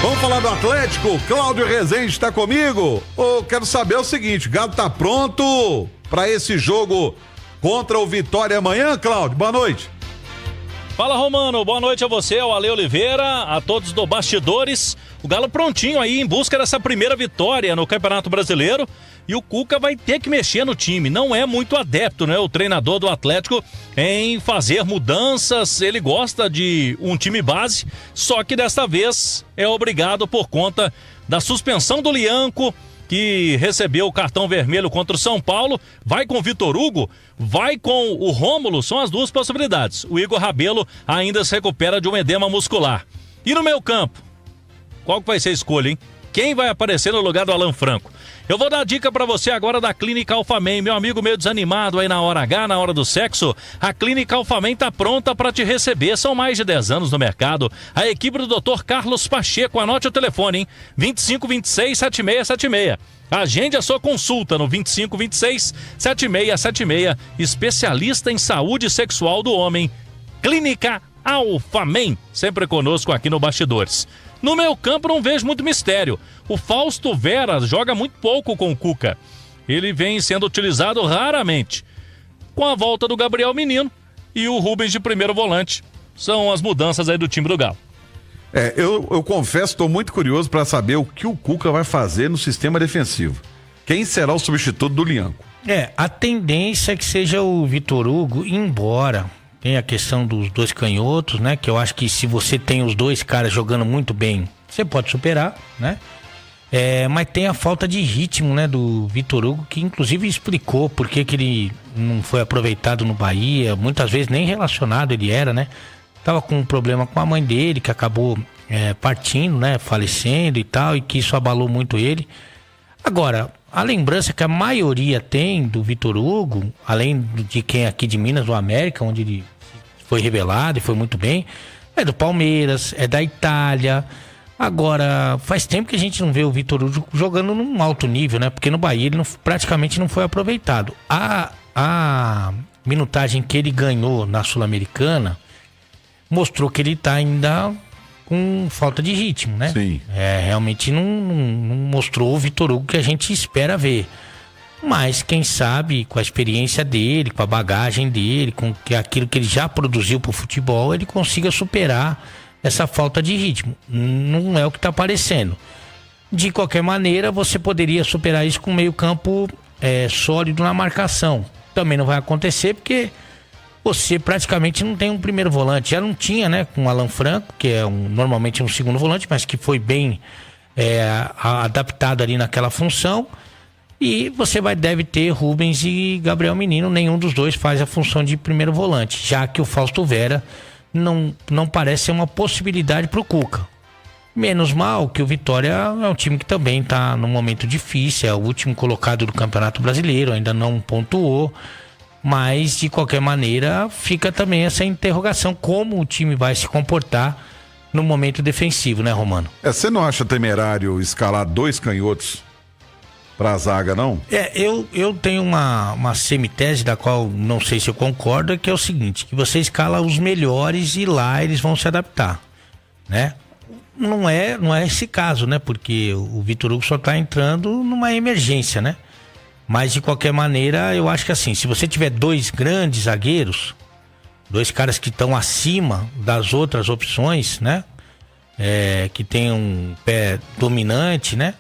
Vamos falar do Atlético? Cláudio Rezende está comigo. Quero saber o seguinte, o Galo tá pronto para esse jogo contra o Vitória amanhã, Cláudio? Boa noite. Fala, Romano, boa noite a você, ao Ale Oliveira, a todos do Bastidores. O Galo prontinho aí em busca dessa primeira vitória no Campeonato Brasileiro, e o Cuca vai ter que mexer no time. Não é muito adepto, né, o treinador do Atlético, em fazer mudanças. Ele gosta de um time base, só que desta vez é obrigado por conta da suspensão do Lianco, que recebeu o cartão vermelho contra o São Paulo. Vai com o Vitor Hugo, vai com o Rômulo, são as duas possibilidades. O Igor Rabelo ainda se recupera de um edema muscular. E no meio campo, qual que vai ser a escolha, hein? Quem vai aparecer no lugar do Alan Franco? Eu vou dar dica pra você agora da Clínica Alphamen. Meu amigo meio desanimado aí na hora H, na hora do sexo, a Clínica Alphamen tá pronta pra te receber. São mais de 10 anos no mercado. A equipe do Dr. Carlos Pacheco, anote o telefone, hein? 2526-7676. Agende a sua consulta no 2526-7676. Especialista em saúde sexual do homem. Clínica Alphamen, sempre conosco aqui no Bastidores. No meio campo não vejo muito mistério. O Fausto Vera joga muito pouco com o Cuca. Ele vem sendo utilizado raramente. Com a volta do Gabriel Menino e o Rubens de primeiro volante. São as mudanças aí do time do Galo. Eu confesso, estou muito curioso para saber o que o Cuca vai fazer no sistema defensivo. Quem será o substituto do Lianco? A tendência é que seja o Vitor Hugo, embora tem a questão dos dois canhotos, né? Que eu acho que se você tem os dois caras jogando muito bem, você pode superar, né? Mas tem a falta de ritmo, né? Do Vitor Hugo, que inclusive explicou por que ele não foi aproveitado no Bahia. Muitas vezes nem relacionado ele era, né? Tava com um problema com a mãe dele, que acabou partindo, né? Falecendo e tal, e que isso abalou muito ele. Agora, a lembrança que a maioria tem do Vitor Hugo, além de quem aqui de Minas, do América, onde ele foi revelado e foi muito bem, é do Palmeiras, é da Itália. Agora, faz tempo que a gente não vê o Vitor Hugo jogando num alto nível, né? Porque no Bahia ele praticamente não foi aproveitado. A minutagem que ele ganhou na Sul-Americana mostrou que ele tá ainda com falta de ritmo, né? Sim. Realmente não mostrou o Vitor Hugo que a gente espera ver. Mas quem sabe, com a experiência dele, com a bagagem dele, com aquilo que ele já produziu pro futebol, ele consiga superar essa falta de ritmo. Não é o que tá aparecendo. De qualquer maneira, você poderia superar isso com meio campo sólido na marcação. Também não vai acontecer porque você praticamente não tem um primeiro volante. Já não tinha, né, com o Alan Franco, que é normalmente um segundo volante, mas que foi bem adaptado ali naquela função. E você deve ter Rubens e Gabriel Menino. Nenhum dos dois faz a função de primeiro volante, já que o Fausto Vera não parece ser uma possibilidade para o Cuca. Menos mal que o Vitória é um time que também está num momento difícil, é o último colocado do Campeonato Brasileiro, ainda não pontuou. Mas, de qualquer maneira, fica também essa interrogação, como o time vai se comportar no momento defensivo, né, Romano? Você não acha temerário escalar dois canhotos pra zaga, não? Eu tenho uma semitese da qual não sei se eu concordo, que é o seguinte, que você escala os melhores e lá eles vão se adaptar, né? Não é esse caso, né? Porque o Vitor Hugo só tá entrando numa emergência, né? Mas, de qualquer maneira, eu acho que assim, se você tiver dois grandes zagueiros, dois caras que estão acima das outras opções, né? Que tem um pé dominante, né?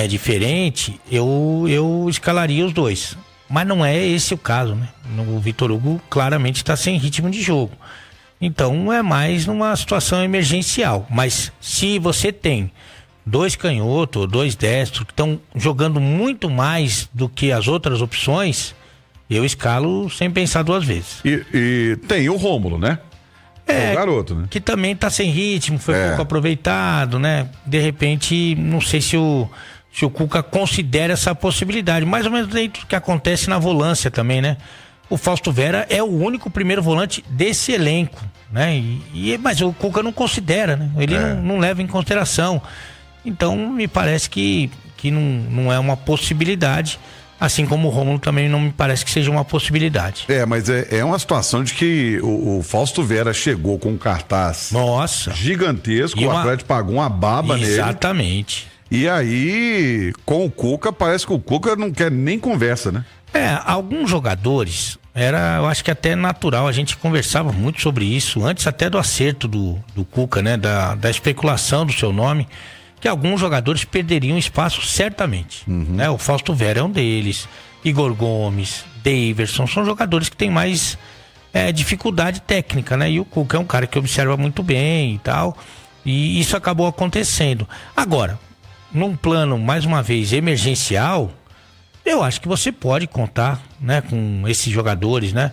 Diferente, eu escalaria os dois. Mas não é esse o caso, né? O Vitor Hugo claramente está sem ritmo de jogo. Então, é mais numa situação emergencial. Mas, se você tem dois canhotos, dois destros, que estão jogando muito mais do que as outras opções, eu escalo sem pensar duas vezes. E tem o Rômulo, né? É o garoto, né? Que também tá sem ritmo, foi pouco aproveitado, né? De repente, não sei se o Cuca considera essa possibilidade. Mais ou menos dentro do que acontece na volância também, né? O Fausto Vera é o único primeiro volante desse elenco, né? Mas o Cuca não considera, né? Ele não leva em consideração. Então, me parece que não é uma possibilidade. Assim como o Rômulo também não me parece que seja uma possibilidade. Mas é uma situação de que o Fausto Vera chegou com um cartaz gigantesco, o Atlético pagou uma baba nele. Exatamente. E aí, com o Cuca, parece que o Cuca não quer nem conversa, né? Alguns jogadores, eu acho que até natural, a gente conversava muito sobre isso, antes até do acerto do Cuca, né? Da especulação do seu nome, que alguns jogadores perderiam espaço certamente, né? O Fausto Vera é um deles, Igor Gomes, Daverson, são jogadores que têm mais dificuldade técnica, né? E o Cuca é um cara que observa muito bem e tal, e isso acabou acontecendo. Agora, num plano, mais uma vez, emergencial, eu acho que você pode contar, né, com esses jogadores, né?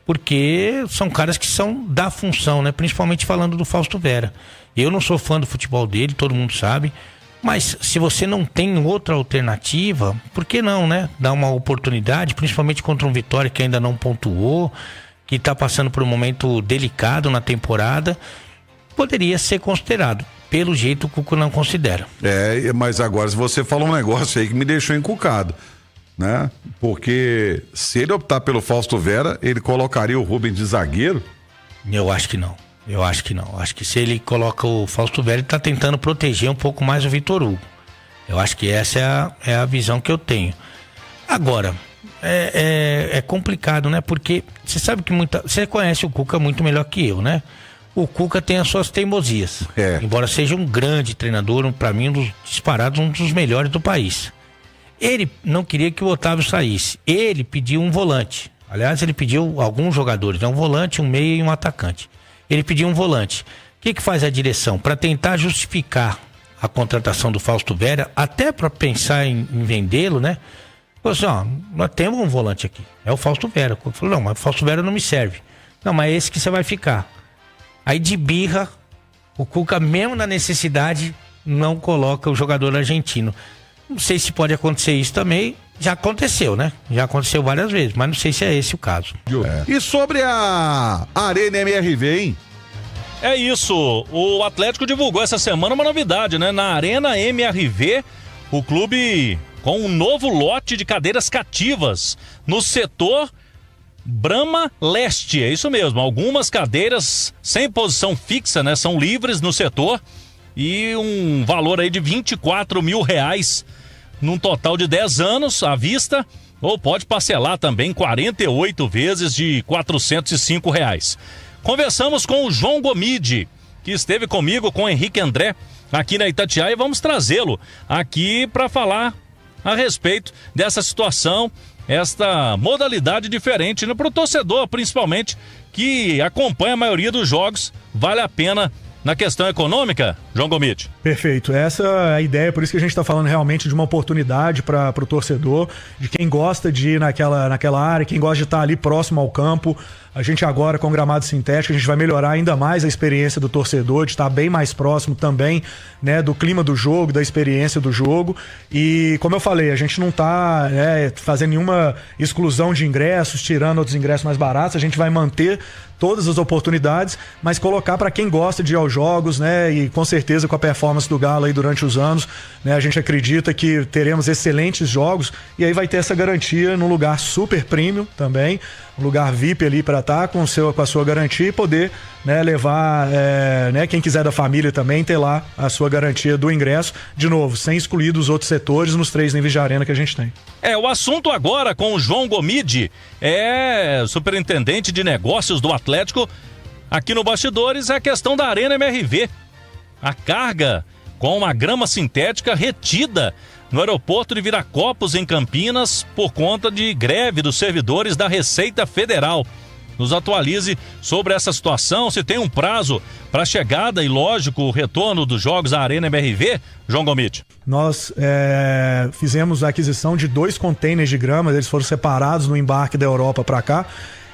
Porque são caras que são da função, né? Principalmente falando do Fausto Vera. Eu não sou fã do futebol dele, todo mundo sabe. Mas se você não tem outra alternativa, por que não, né? Dar uma oportunidade, principalmente contra um Vitória que ainda não pontuou, que está passando por um momento delicado na temporada, poderia ser considerado. Pelo jeito o Cuca não considera. Mas agora se você falou um negócio aí que me deixou encucado, né? Porque se ele optar pelo Fausto Vera, ele colocaria o Rubens de zagueiro? Eu acho que não. Acho que se ele coloca o Fausto Vera, ele tá tentando proteger um pouco mais o Vitor Hugo. Eu acho que essa é a visão que eu tenho. Agora, é complicado, né? Porque você sabe que você conhece o Cuca muito melhor que eu, né? O Cuca tem as suas teimosias. Embora seja um grande treinador, para mim, disparado, um dos melhores do país. Ele não queria que o Otávio saísse. Ele pediu um volante. Aliás, ele pediu alguns jogadores, um volante, um meia e um atacante. Ele pediu um volante. O que faz a direção? Para tentar justificar a contratação do Fausto Vera, até para pensar em vendê-lo, né? Falou assim, nós temos um volante aqui, é o Fausto Vera. Eu falei, não, mas o Fausto Vera não me serve. Não, mas é esse que você vai ficar. Aí de birra, o Cuca, mesmo na necessidade, não coloca o jogador argentino. Não sei se pode acontecer isso também. Já aconteceu, né? Já aconteceu várias vezes, mas não sei se é esse o caso. E sobre a Arena MRV, hein? É isso, o Atlético divulgou essa semana uma novidade, né? Na Arena MRV, o clube com um novo lote de cadeiras cativas no setor Brama Leste, é isso mesmo. Algumas cadeiras sem posição fixa, né? São livres no setor e um valor aí de R$24 mil, num total de 10 anos à vista, ou pode parcelar também 48 vezes de R$405. Conversamos com o João Gomide, que esteve comigo com o Henrique André aqui na Itatiaia, e vamos trazê-lo aqui para falar a respeito dessa situação, esta modalidade diferente, né, para o torcedor, principalmente, que acompanha a maioria dos jogos. Vale a pena na questão econômica, João Gomide? Perfeito, essa é a ideia, por isso que a gente está falando realmente de uma oportunidade para o torcedor, de quem gosta de ir naquela área, quem gosta de estar ali próximo ao campo. A gente agora, com gramado sintético, a gente vai melhorar ainda mais a experiência do torcedor, de estar bem mais próximo também, né, do clima do jogo, da experiência do jogo. E, como eu falei, a gente não está fazendo nenhuma exclusão de ingressos, tirando outros ingressos mais baratos. A gente vai manter todas as oportunidades, mas colocar para quem gosta de ir aos jogos, né, e com certeza com a performance do Galo aí durante os anos, né, a gente acredita que teremos excelentes jogos, e aí vai ter essa garantia num lugar super premium também, um lugar VIP ali para estar com a sua garantia e poder, né, levar, quem quiser da família também, ter lá a sua garantia do ingresso, de novo, sem excluir dos outros setores nos 3 níveis de arena que a gente tem. O assunto agora com o João Gomide, superintendente de negócios do Atlético, aqui no Bastidores, é a questão da Arena MRV. A carga com uma grama sintética retida no aeroporto de Viracopos, em Campinas, por conta de greve dos servidores da Receita Federal. Nos atualize sobre essa situação, se tem um prazo para a chegada e, lógico, o retorno dos jogos à Arena MRV, João Gomide. Nós fizemos a aquisição de 2 containers de grama, eles foram separados no embarque da Europa para cá,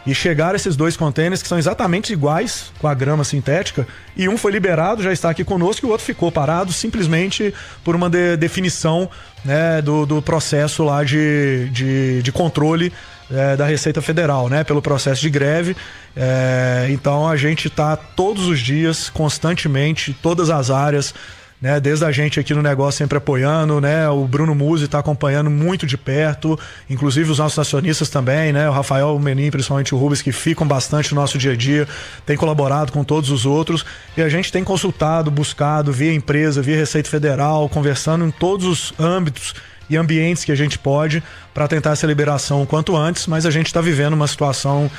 e chegaram esses 2 containers que são exatamente iguais com a grama sintética, e um foi liberado, já está aqui conosco, e o outro ficou parado simplesmente por uma definição, né, do processo lá de controle da Receita Federal, né, pelo processo de greve. Então a gente está todos os dias, constantemente, todas as áreas, né? Desde a gente aqui no negócio sempre apoiando, né? O Bruno Musi está acompanhando muito de perto, inclusive os nossos acionistas também, né? O Rafael, o Menin, principalmente o Rubens, que ficam bastante no nosso dia a dia, tem colaborado com todos os outros, e a gente tem consultado, buscado via empresa, via Receita Federal, conversando em todos os âmbitos e ambientes que a gente pode para tentar essa liberação o quanto antes, mas a gente está vivendo uma situação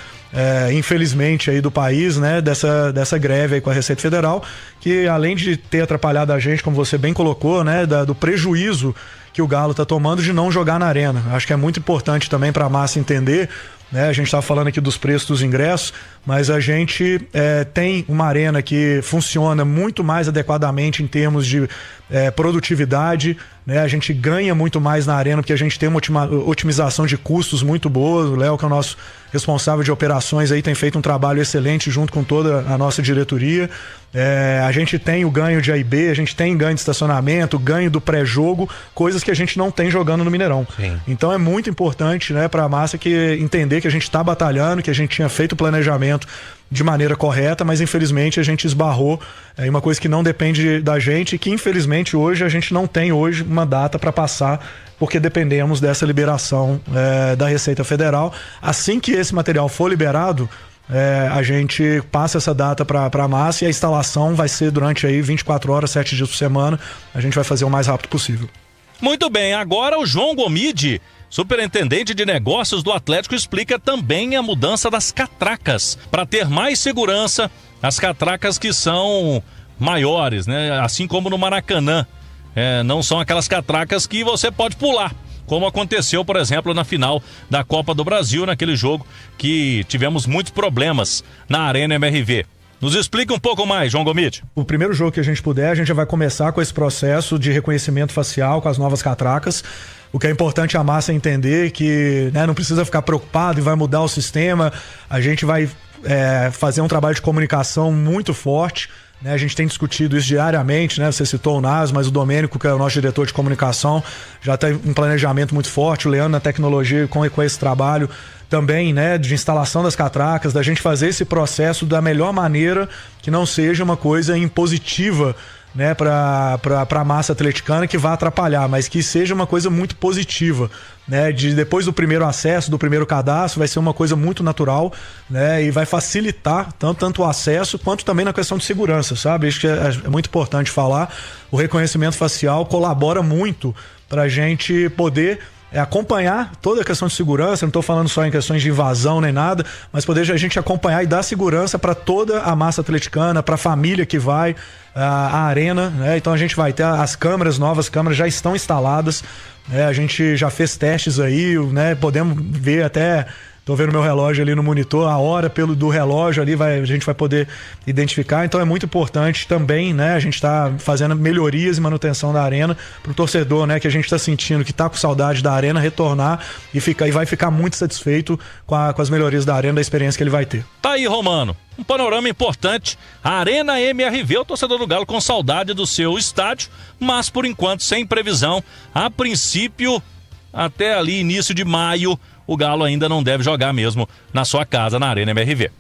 infelizmente aí do país, né, dessa greve aí com a Receita Federal, que além de ter atrapalhado a gente, como você bem colocou, né, do prejuízo que o Galo está tomando de não jogar na arena. Acho que é muito importante também para a massa entender, né, a gente estava falando aqui dos preços dos ingressos, mas a gente tem uma arena que funciona muito mais adequadamente em termos de produtividade, né? A gente ganha muito mais na arena porque a gente tem uma otimização de custos muito boa. O Léo, que é o nosso responsável de operações, aí tem feito um trabalho excelente junto com toda a nossa diretoria. A gente tem o ganho de A e B, a gente tem ganho de estacionamento, ganho do pré-jogo, coisas que a gente não tem jogando no Mineirão. Sim. Então é muito importante, né, para a massa entender que a gente está batalhando, que a gente tinha feito o planejamento de maneira correta, mas infelizmente a gente esbarrou em uma coisa que não depende da gente e que infelizmente hoje a gente não tem uma data para passar, porque dependemos dessa liberação da Receita Federal. Assim que esse material for liberado, a gente passa essa data para a massa e a instalação vai ser durante aí 24 horas, 7 dias por semana. A gente vai fazer o mais rápido possível. Muito bem, agora o João Gomide, superintendente de negócios do Atlético, explica também a mudança das catracas, para ter mais segurança, as catracas que são maiores, né? Assim como no Maracanã, não são aquelas catracas que você pode pular, como aconteceu, por exemplo, na final da Copa do Brasil, naquele jogo que tivemos muitos problemas na Arena MRV. Nos explica um pouco mais, João Gomide. O primeiro jogo que a gente puder, a gente já vai começar com esse processo de reconhecimento facial com as novas catracas. O que é importante a massa entender que, né, não precisa ficar preocupado e vai mudar o sistema. A gente vai fazer um trabalho de comunicação muito forte, né? A gente tem discutido isso diariamente, né? Você citou o Nas, mas o Domênico, que é o nosso diretor de comunicação, já tem um planejamento muito forte. O Leandro na tecnologia com esse trabalho também, né, de instalação das catracas, da gente fazer esse processo da melhor maneira, que não seja uma coisa impositiva, né, para a massa atleticana que vá atrapalhar, mas que seja uma coisa muito positiva, né, depois do primeiro acesso, do primeiro cadastro, vai ser uma coisa muito natural, né, e vai facilitar tanto o acesso quanto também na questão de segurança, sabe? Isso que é muito importante falar. O reconhecimento facial colabora muito para a gente poder acompanhar toda a questão de segurança. Não estou falando só em questões de invasão nem nada, mas poder a gente acompanhar e dar segurança para toda a massa atleticana, para a família que vai à arena, né? Então a gente vai ter as câmeras, novas câmeras já estão instaladas, né? A gente já fez testes aí, né? Podemos ver até... Tô vendo meu relógio ali no monitor, a hora do relógio ali a gente vai poder identificar. Então é muito importante também, né? A gente tá fazendo melhorias e manutenção da arena pro torcedor, né? Que a gente tá sentindo que tá com saudade da arena, retornar e vai ficar muito satisfeito com as melhorias da arena, da experiência que ele vai ter. Tá aí, Romano. Um panorama importante. A Arena MRV, o torcedor do Galo com saudade do seu estádio, mas por enquanto sem previsão. A princípio, até ali início de maio, o Galo ainda não deve jogar mesmo na sua casa, na Arena MRV.